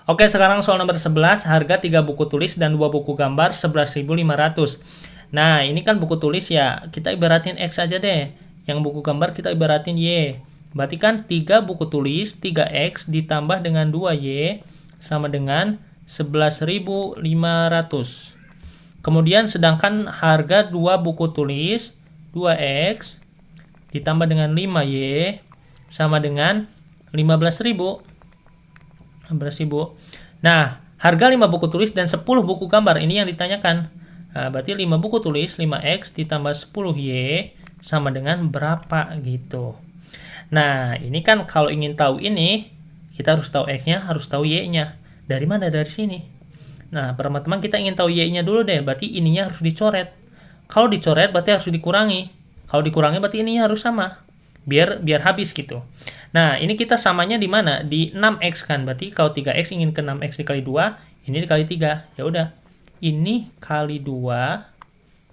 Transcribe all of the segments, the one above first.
Oke, sekarang soal nomor 11, harga 3 buku tulis dan 2 buku gambar 11.500. Nah, ini kan buku tulis ya, kita ibaratin X aja deh. Yang buku gambar kita ibaratin Y. Berarti kan 3 buku tulis, 3X ditambah dengan 2Y sama dengan 11.500. Kemudian sedangkan harga 2 buku tulis, 2X ditambah dengan 5Y sama dengan 15.000. Nah, harga 5 buku tulis dan 10 buku gambar ini yang ditanyakan. Nah, berarti 5 buku tulis 5X ditambah 10Y sama dengan berapa gitu. Nah, ini kan kalau ingin tahu ini, kita harus tahu X-nya, harus tahu Y-nya. Dari mana? Dari sini. Nah, teman-teman kita ingin tahu Y-nya dulu deh, berarti ininya harus dicoret. Kalau dicoret berarti harus dikurangi. Kalau dikurangi berarti ininya harus sama. Biar habis gitu. Nah, ini kita samanya di mana? Di 6X kan. Berarti kalau 3X ingin ke 6X dikali 2, ini dikali 3. Ya udah. Ini kali 2,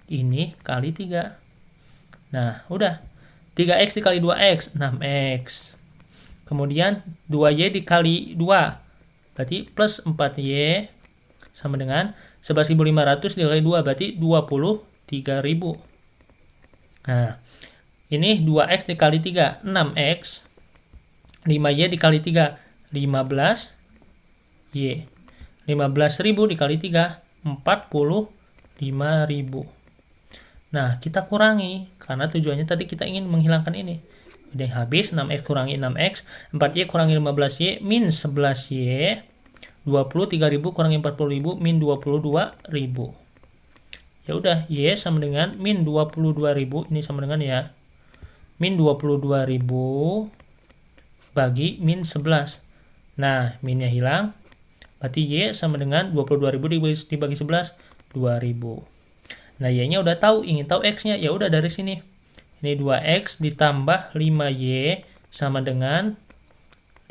ini kali 3. Nah, udah. 3X dikali 2X, 6X. Kemudian 2Y dikali 2. Berarti plus 4Y sama dengan 11.500 dikali 2. Berarti 23.000. Nah, ini 2X dikali 3, 6X. 5Y dikali 3, 15Y. 15.000 dikali 3, 45.000. Nah, kita kurangi. Karena tujuannya tadi kita ingin menghilangkan ini. Udah habis, 6X kurangi 6X. 4Y kurangi 15Y, min 11Y. 23.000 kurangi 40.000, min 22.000. Ya udah, Y sama dengan min 22.000. Ini sama dengan ya. Min 22.000 bagi min 11. Nah, minnya hilang. Berarti Y sama dengan 22.000 dibagi 11, 2.000. Nah, Y-nya udah tahu, ingin tahu X-nya. Ya udah dari sini. Ini 2X ditambah 5Y sama dengan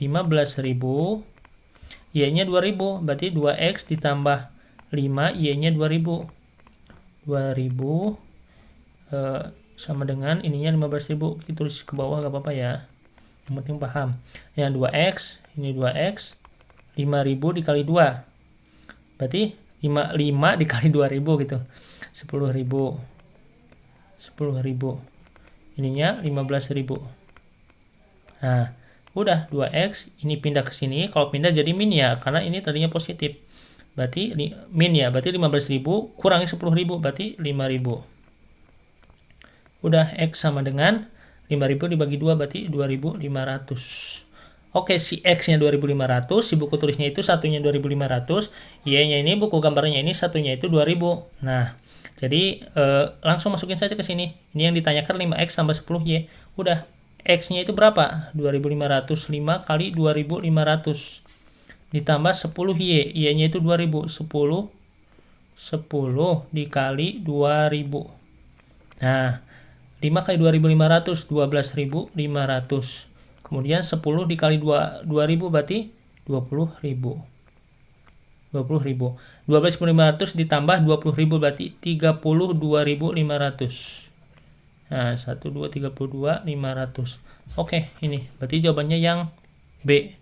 15.000. Y-nya 2.000. Berarti 2X ditambah 5, Y-nya 2.000. 2.000 sama dengan ininya 15.000. Kita tulis ke bawah gak apa-apa ya. Yang penting paham. Yang 2X, ini 2X. 5.000 dikali 2. Berarti 5 dikali 2.000 gitu. 10.000. 10.000. Ininya 15.000. Nah, udah 2X ini pindah ke sini. Kalau pindah jadi min ya, karena ini tadinya positif. Berarti min ya, berarti 15.000 kurangi 10.000 berarti 5.000. Udah X sama dengan 5.000 dibagi 2 berarti 2.500. Oke, si X-nya 2.500, si buku tulisnya itu satunya 2.500, Y-nya ini buku gambarnya ini satunya itu 2.000. Nah, jadi langsung masukin saja ke sini. Ini yang ditanyakan 5X tambah 10Y. Udah, X-nya itu berapa? 2.500, 5 kali 2.500. Ditambah 10Y, Y-nya itu 2.000, 10 dikali 2.000. Nah, 5 kali 2.500, 12.500. Kemudian 10 dikali 2.000 berarti 20.000. 12.500 ditambah 20.000 berarti 32.500. Nah, 1, 2, 32.500. Oke, ini berarti jawabannya yang B.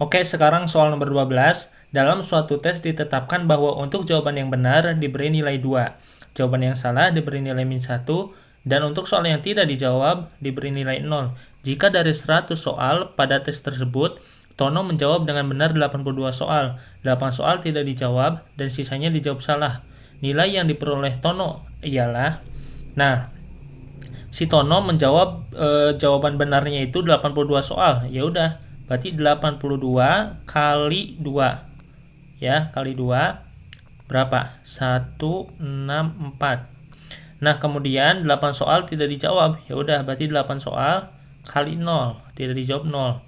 Oke, sekarang soal nomor 12. Dalam suatu tes ditetapkan bahwa untuk jawaban yang benar diberi nilai 2. Jawaban yang salah diberi nilai min 1. Dan untuk soal yang tidak dijawab diberi nilai 0. Jika dari 100 soal pada tes tersebut, Tono menjawab dengan benar 82 soal. 8 soal tidak dijawab dan sisanya dijawab salah. Nilai yang diperoleh Tono ialah, nah, si Tono menjawab jawaban benarnya itu 82 soal. Ya udah, berarti 82 kali 2. Ya, kali 2 berapa? 164. Nah, kemudian 8 soal tidak dijawab. Ya udah, berarti 8 soal kali 0, tidak dijawab 0.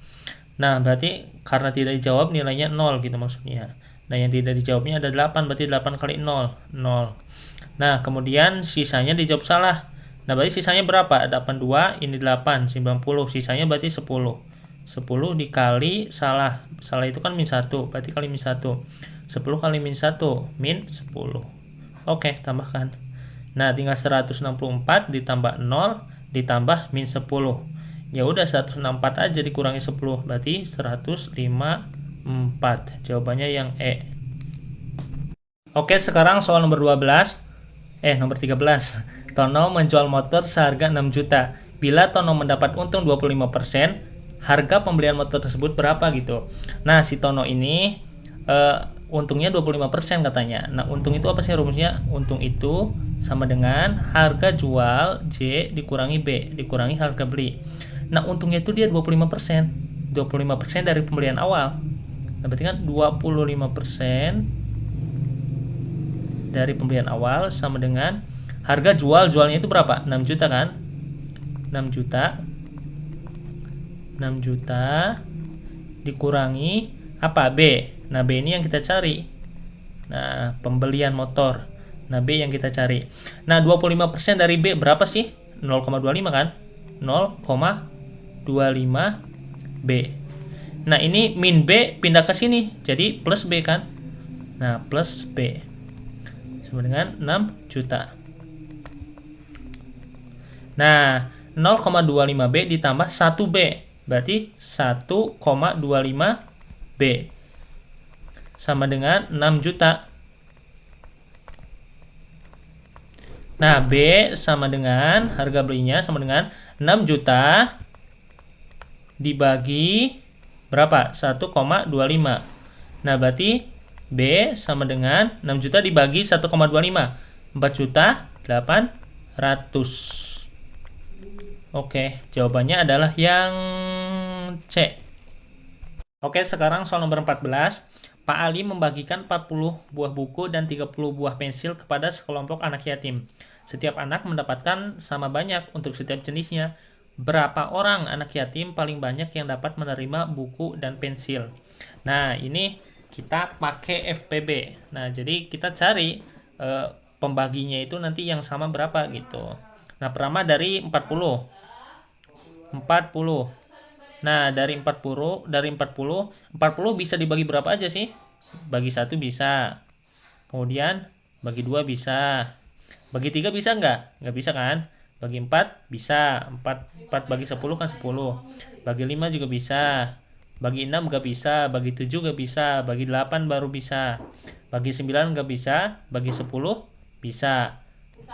Nah, berarti karena tidak dijawab nilainya 0 gitu maksudnya. Nah, yang tidak dijawabnya ada 8, berarti 8 kali 0, 0. Nah, kemudian sisanya dijawab salah. Nah, berarti sisanya berapa? 82, ini 8, 90. Sisanya berarti 10. 10 dikali salah. Salah itu kan min 1, berarti kali min 1. 10 kali min 1, min 10. Oke, tambahkan. Nah, tinggal 164 ditambah 0 ditambah min 10. Ya udah 164 aja dikurangi 10, berarti 154. Jawabannya yang E. Oke, sekarang soal nomor 13. Nomor 13. Tono menjual motor seharga 6 juta. Bila Tono mendapat untung 25%, harga pembelian motor tersebut berapa gitu. Nah, si Tono ini untungnya 25% katanya. Nah, untung itu apa sih rumusnya? Untung itu sama dengan harga jual J dikurangi B dikurangi harga beli. Nah, untungnya itu dia 25%. 25% dari pembelian awal. Nah, berarti kan 25% dari pembelian awal sama dengan harga jualnya itu berapa? 6 juta kan? 6 juta dikurangi apa? B. Nah, B ini yang kita cari. Nah, pembelian motor. Nah, B yang kita cari. Nah, 25% dari B berapa sih? 0,25 kan? 0,25 B. Nah, ini min B pindah ke sini. Jadi plus B kan? Nah, plus B sama dengan 6 juta. Nah, 0,25B ditambah 1B. Berarti 1,25B sama dengan 6 juta. Nah, B sama dengan harga belinya sama dengan 6 juta dibagi berapa? 1,25. Nah, berarti B sama dengan 6 juta dibagi 1,25. 4 juta 800. Oke, jawabannya adalah yang C. Oke, sekarang soal nomor 14. Pak Ali membagikan 40 buah buku dan 30 buah pensil kepada sekelompok anak yatim. Setiap anak mendapatkan sama banyak untuk setiap jenisnya. Berapa orang anak yatim paling banyak yang dapat menerima buku dan pensil? Nah, ini kita pakai FPB. Nah, jadi kita cari pembaginya itu nanti yang sama berapa gitu. Nah, pertama dari 40. Nah, dari 40 bisa dibagi berapa aja sih? Bagi 1 bisa. Kemudian bagi 2 bisa. Bagi 3 bisa nggak? Nggak bisa kan? Bagi 4 bisa. 4 bagi 10 kan 10. Bagi 5 juga bisa. Bagi 6 nggak bisa. Bagi 7 nggak bisa. Bagi 8 baru bisa. Bagi 9 nggak bisa. Bagi 10 bisa.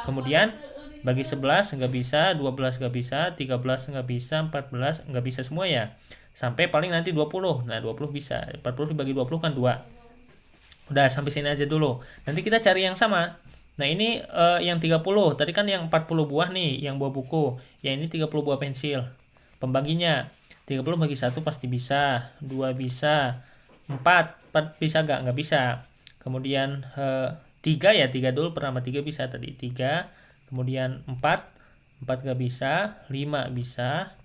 Kemudian bagi 11 nggak bisa, 12 nggak bisa, 13 nggak bisa, 14 nggak bisa semua ya. Sampai paling nanti 20. Nah, 20 bisa. 40 dibagi 20 kan 2. Udah, sampai sini aja dulu. Nanti kita cari yang sama. Nah, ini yang 30. Tadi kan yang 40 buah nih, yang buah buku. Yang ini 30 buah pensil. Pembaginya 30 bagi 1 pasti bisa. 2 bisa. 4 bisa nggak? Nggak bisa. Kemudian 3 ya, 3 dulu. Pertama 3 bisa tadi. 3. Kemudian 4 nggak bisa, 5 bisa,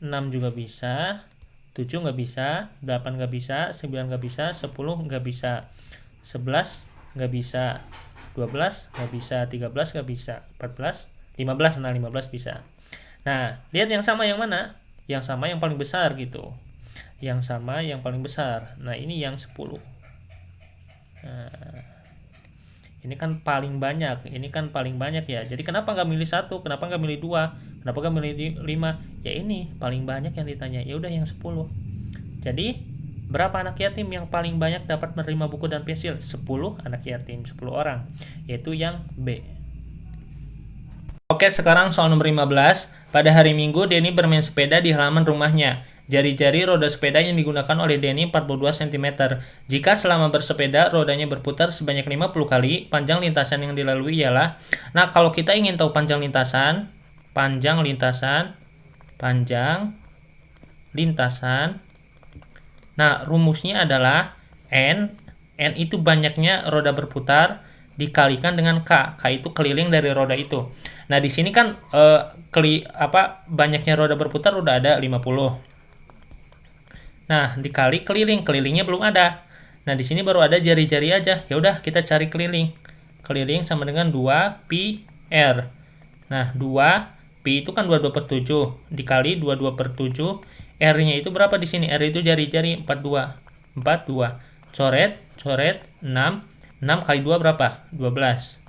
6 juga bisa, 7 nggak bisa, 8 nggak bisa, 9 nggak bisa, 10 nggak bisa, 11 nggak bisa, 12 nggak bisa, 13 nggak bisa, 14, 15, nah 15 bisa. Nah, lihat yang sama yang mana? Yang sama yang paling besar gitu. Yang sama yang paling besar. Nah, ini yang 10. Nah, ini kan paling banyak, ya. Jadi kenapa nggak milih 1? Kenapa nggak milih 2? Kenapa nggak milih 5? Ya ini paling banyak yang ditanya. Ya udah yang 10. Jadi berapa anak yatim yang paling banyak dapat menerima buku dan pensil? 10 anak yatim, 10 orang. Yaitu yang B. Oke, sekarang soal nomor 15. Pada hari Minggu, Denny bermain sepeda di halaman rumahnya. Jari-jari roda sepeda yang digunakan oleh Denny 42 cm. Jika selama bersepeda rodanya berputar sebanyak 50 kali, panjang lintasan yang dilalui ialah. Nah, kalau kita ingin tahu panjang lintasan. Nah, rumusnya adalah N itu banyaknya roda berputar dikalikan dengan K. K itu keliling dari roda itu. Nah, di sini kan banyaknya roda berputar udah ada 50. Nah, dikali kelilingnya belum ada. Nah, di sini baru ada jari-jari aja. Ya udah, kita cari keliling. Keliling sama dengan 2 pi R. Nah, 2 pi itu kan 22 per 7 dikali 22 per 7. R-nya itu berapa di sini? R itu jari-jari 42. Coret 6. 6 kali 2 berapa? 12.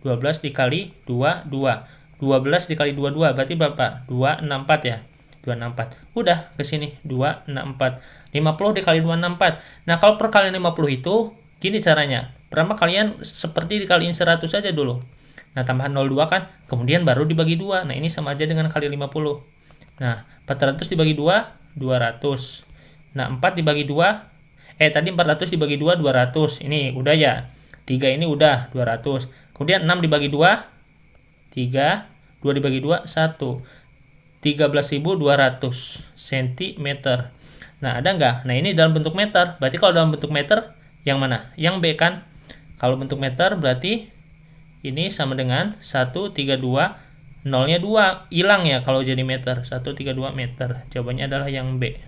12 dikali 2 12 dikali 22 berarti berapa? 264 ya. 264. Udah ke sini 264. 50 dikali 264. Nah, kalau perkalian 50 itu gini caranya. Pertama kalian seperti dikaliin 100 aja dulu. Nah, tambahan 02 kan, kemudian baru dibagi 2. Nah, ini sama aja dengan kali 50. Nah, 400 dibagi 2, 200. Nah, 4 dibagi 2, tadi 400 dibagi 2, 200. Ini udah ya. 3 ini udah 200. Kemudian 6 dibagi 2, 3. 2 dibagi 2, 1. 13.200 cm. Nah, ada nggak? Nah, ini dalam bentuk meter. Berarti kalau dalam bentuk meter, yang mana? Yang B kan? Kalau bentuk meter berarti ini sama dengan 132, nolnya 2. Hilang ya kalau jadi meter. 132 meter. Jawabannya adalah yang B.